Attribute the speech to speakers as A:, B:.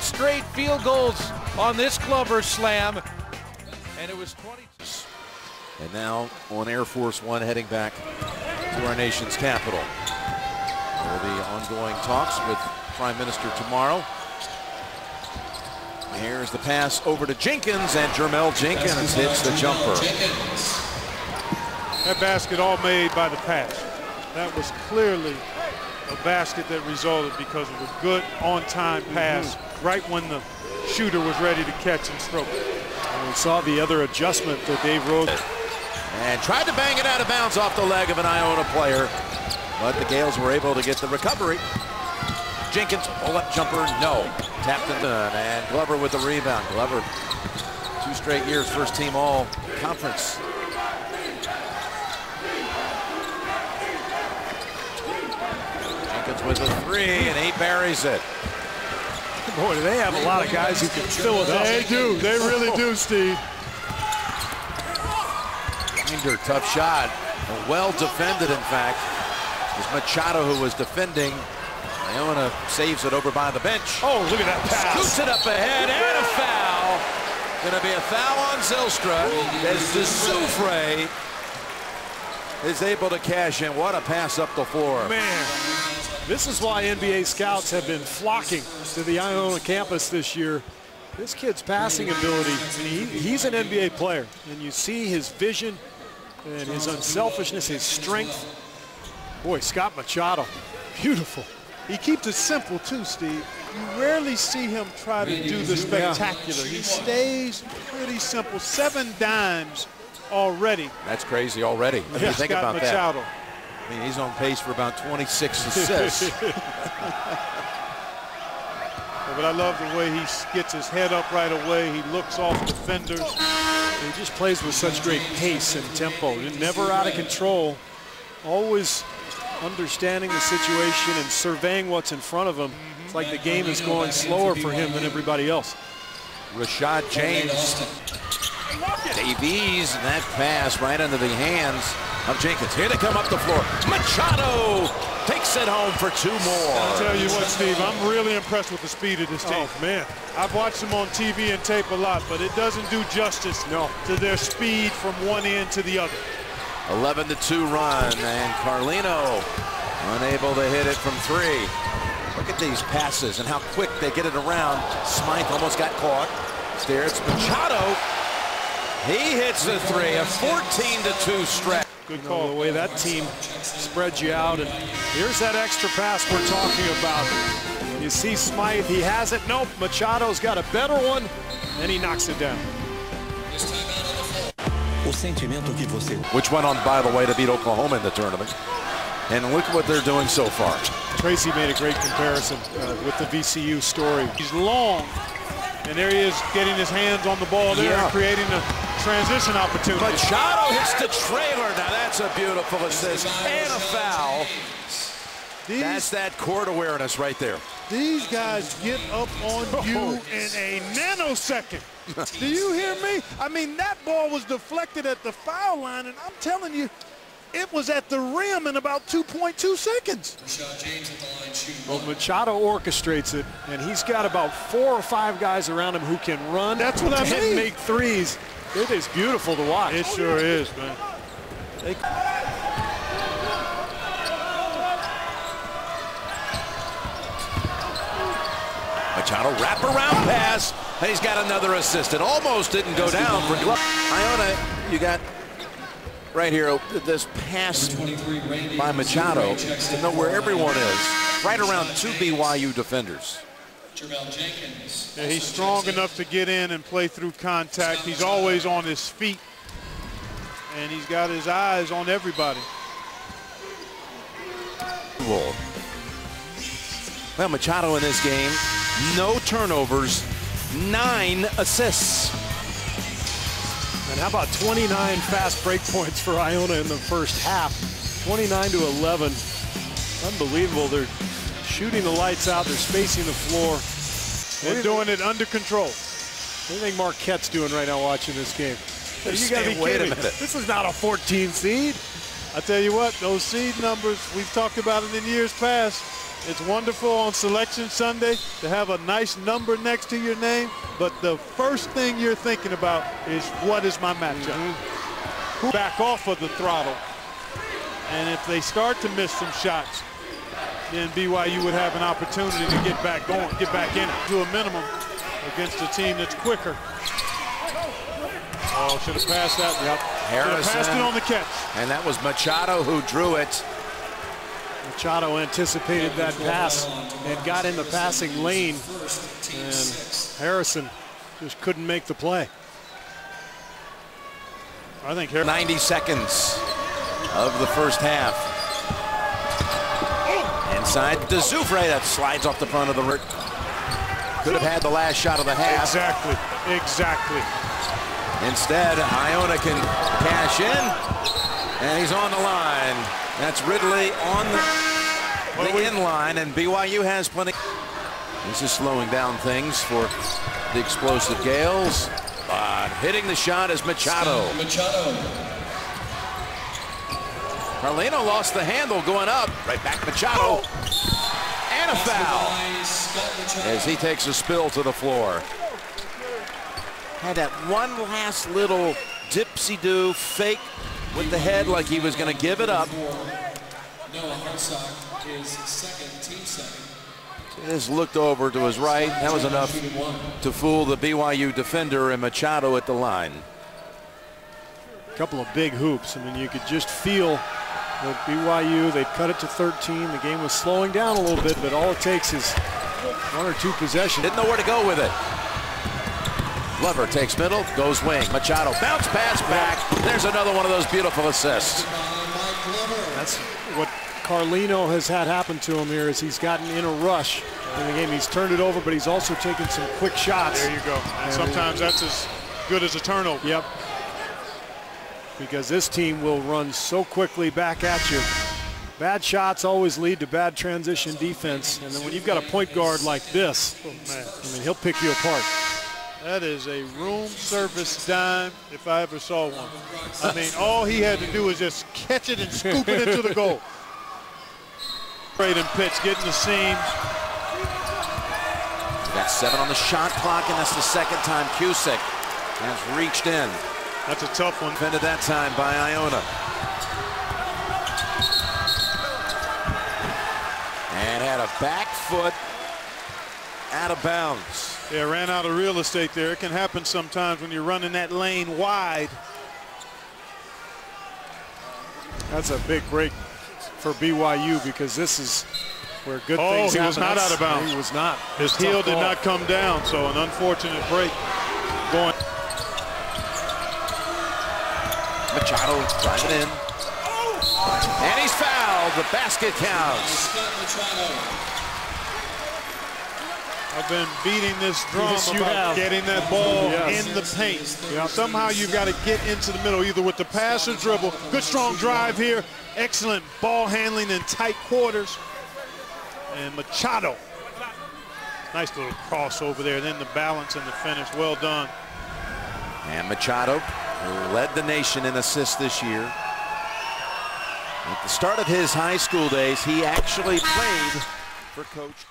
A: straight field goals on this Glover slam, and it was 20.
B: And now on Air Force One, heading back to our nation's capital. There will be ongoing talks with Prime Minister tomorrow. Here's the pass over to Jenkins, and Jermel Jenkins hits the jumper.
C: That basket all made by the pass. That was clearly a basket that resulted because of a good on-time pass right when the shooter was ready to catch and stroke.
D: And we saw the other adjustment that Dave Rose.
B: And tried to bang it out of bounds off the leg of an Iona player, but the Gales were able to get the recovery. Jenkins, pull-up jumper, no. Tapped and done, and Glover with the rebound. Glover, 2 straight years, first team all conference. Jenkins with a 3, and he buries it.
D: Boy, do they have a lot of guys who can fill it up.
C: They do. They really do, Steve.
B: Binder, tough shot. Well defended, in fact. It was Machado who was defending. Iona saves it over by the bench.
D: Oh, look at that pass.
B: Scoots it up ahead, and a foul. Going to be a foul on Zylstra as DeSoufre is able to cash in. What a pass up the floor.
D: Man, this is why NBA scouts have been flocking to the Iona campus this year. This kid's passing ability, he's an NBA player, and you see his vision and his unselfishness, his strength. Boy, Scott Machado, beautiful.
C: He keeps it simple too, Steve. You rarely see him try to do the spectacular. He stays pretty simple. 7 dimes already.
B: That's crazy already. What do you think about
C: Machado.
B: that? I mean, he's on pace for about 26 assists.
C: But I love the way he gets his head up right away. He looks off defenders.
D: He just plays with such great pace and tempo. Never out of control. Always understanding the situation and surveying what's in front of him. It's like the game is going slower for him than everybody else.
B: Rashad James. Davies, and that pass right under the hands of Jenkins. Here they come up the floor. Machado takes it home for 2 more.
C: I'll tell you what, Steve, I'm really impressed with the speed of this team.
D: Oh, man.
C: I've watched them on TV and tape a lot, but it doesn't do justice to their speed from one end to the other.
B: 11-2 run, and Carlino unable to hit it from 3. Look at these passes and how quick they get it around. Smythe almost got caught. There it's Machado. He hits the 3, a 14-2 stretch.
D: Good call. The way that team spreads you out, and here's that extra pass we're talking about. You see Smythe, he has it. Nope, Machado's got a better one, and he knocks it down.
B: Which went on, by the way, to beat Oklahoma in the tournament. And look what they're doing so far.
D: Tracy made a great comparison with the VCU story.
C: He's long, and there he is getting his hands on the ball there and creating a transition opportunity.
B: Machado hits the trailer. Now that's a beautiful assist and a foul. That's that court awareness right there.
C: These guys get up on you in a nanosecond. Do you hear me? I mean, that ball was deflected at the foul line, and I'm telling you, it was at the rim in about 2.2 seconds.
D: Well, Machado orchestrates it, and he's got about 4 or 5 guys around him who can run.
C: That's what I mean.
D: And make threes. It is beautiful to watch.
C: It sure is, man.
B: Machado wraparound pass. He's got another assist. It almost didn't go down for Glover. Iona, you got right here this pass by Machado to know where everyone is. Right around 2 BYU defenders.
C: Yeah, he's strong enough to get in and play through contact. He's always on his feet, and he's got his eyes on everybody.
B: Well, Machado in this game, no turnovers, 9 assists.
D: And how about 29 fast break points for Iona in the first half? 29-11. Unbelievable. They're shooting the lights out. They're spacing the floor.
C: They're doing it under control.
D: What do you think Marquette's doing right now watching this game?
B: You got to be kidding me.
D: This is not a 14 seed.
C: I tell you what, those seed numbers, we've talked about it in years past. It's wonderful on Selection Sunday to have a nice number next to your name, but the first thing you're thinking about is, what is my matchup? Back off of the throttle. And if they start to miss some shots, then BYU would have an opportunity to get back going, get back in it to a minimum against a team that's quicker. Oh, should have passed that. Yep.
B: Harrison.
C: Passed it on the catch.
B: And that was Machado who drew it.
D: Machado anticipated that pass and got in the passing lane, and Harrison just couldn't make the play.
C: I think
B: 90 seconds of the first half. Inside to Zoufre, that slides off the front of the ring. Could have had the last shot of the half.
C: Exactly.
B: Instead, Iona can cash in, and he's on the line. That's Ridley on the in line, and BYU has plenty. This is slowing down things for the explosive Gales. Hitting the shot is Machado. Carlino lost the handle going up. Right back Machado. And a foul as he takes a spill to the floor. Had that one last little dipsy-do fake with the head like he was going to give it up. Just looked over to his right. That was enough to fool the BYU defender and Machado at the line.
D: A couple of big hoops. I mean, you could just feel that BYU, they'd cut it to 13. The game was slowing down a little bit, but all it takes is one or two possessions.
B: Didn't know where to go with it. Glover takes middle, goes wing. Machado bounce pass back. There's another one of those beautiful assists.
D: That's what Carlino has had happen to him here, is he's gotten in a rush in the game. He's turned it over, but he's also taken some quick shots.
C: There you go. And sometimes that's as good as a turnover.
D: Yep. Because this team will run so quickly back at you. Bad shots always lead to bad transition defense. And then when you've got a point guard like this,
C: oh, man.
D: I mean, he'll pick you apart.
C: That is a room service dime if I ever saw one. I mean, all he had to do was just catch it and scoop it into the goal. Braden Pitts getting the seams.
B: Got 7 on the shot clock, and that's the second time Cusick has reached in.
C: That's a tough one.
B: Defended that time by Iona. And had a back foot out of bounds.
C: Yeah, ran out of real estate there. It can happen sometimes when you're running that lane wide.
D: That's a big break for BYU, because this is where good things happen.
C: He was not out of bounds.
D: He was not.
C: His heel did not come down, so an unfortunate break. Going.
B: Machado driving in. And he's fouled. The basket counts.
C: I've been beating this drum about getting that ball in the paint. Yep. Somehow you've got to get into the middle, either with the pass or dribble. Good strong drive here. Excellent ball handling in tight quarters. And Machado. Nice little crossover there. Then the balance and the finish. Well done.
B: And Machado, who led the nation in assists this year. At the start of his high school days, he actually played for Coach